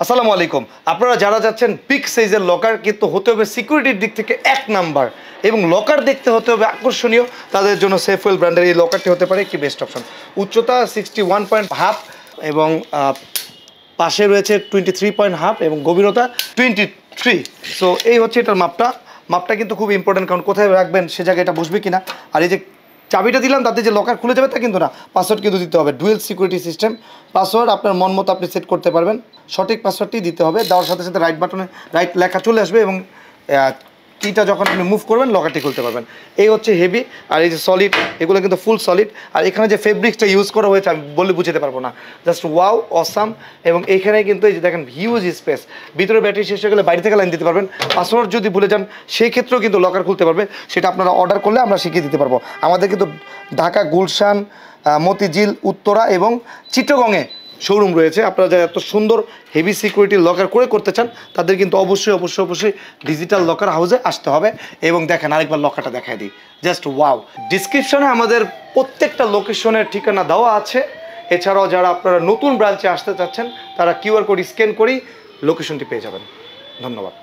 আসসালামু আলাইকুম। আপনারা যারা যাচ্ছেন বিগ সাইজের লকার, কিন্তু হতে হবে সিকিউরিটির দিক থেকে 1 নাম্বার এবং লকার দেখতে হতে হবে আকর্ষণীয়, তাদের জন্য সেফওয়েল ব্র্যান্ডের এই লকারটি হতে পারে একটি বেস্ট অপশন। উচ্চতা 61.5 এবং পাশে রয়েছে 23.5 এবং গভীরতা 23। সো এই হচ্ছে এটার মাপটা কিন্তু খুব ইম্পর্টেন্ট, কারণ কোথায় রাখবেন সে জায়গায় এটা বসবে কিনা। আর এই যে চাবিটা দিলাম তাতে যে লকার খুলে যাবে তা কিন্তু না, পাসওয়ার্ড কিন্তু দিতে হবে। ডুয়েল সিকিউরিটি সিস্টেম, পাসওয়ার্ড আপনার মন মতো আপনি সেট করতে পারবেন। সঠিক পাসওয়ার্ডটি দিতে হবে, দেওয়ার সাথে সাথে রাইট বাটনে রাইট লেখা চলে আসবে এবং কিটা যখন আপনি মুভ করবেন লকারটি খুলতে পারবেন। এই হচ্ছে হেভি, আর এই যে সলিড, এগুলো কিন্তু ফুল সলিড। আর এখানে যে ফেব্রিক্সটা ইউজ করা হয়েছে আমি বলে বুঝতে পারবো না, জাস্ট ওয়াও অসাম। এবং এইখানে কিন্তু এই যে দেখেন হিউজ স্পেস, ভিতরে ব্যাটারি শেষ হয়ে গেলে বাইরে থেকে লাইন দিতে পারবেন। পাসওয়ার্ড যদি ভুলে যান সেই ক্ষেত্রেও কিন্তু লকার খুলতে পারবে, সেটা আপনারা অর্ডার করলে আমরা শিখিয়ে দিতে পারবো। আমাদের কিন্তু ঢাকা, গুলশান, মতিঝিল, উত্তরা এবং চিট্টগংয়ে শোরুম রয়েছে। আপনারা যারা এত সুন্দর হেভি সিকিউরিটি লকার করতে চান তাদের কিন্তু অবশ্যই ডিজিটাল লকার হাউসে আসতে হবে। এবং দেখেন আরেকবার লকারটা দেখাই দিই, জাস্ট ওয়াও। ডিসক্রিপশনে আমাদের প্রত্যেকটা লোকেশনের ঠিকানা দেওয়া আছে। এছাড়াও যারা আপনারা নতুন ব্রাঞ্চে আসতে চাচ্ছেন তারা কিউআর কোড স্ক্যান করেই লোকেশনটি পেয়ে যাবেন। ধন্যবাদ।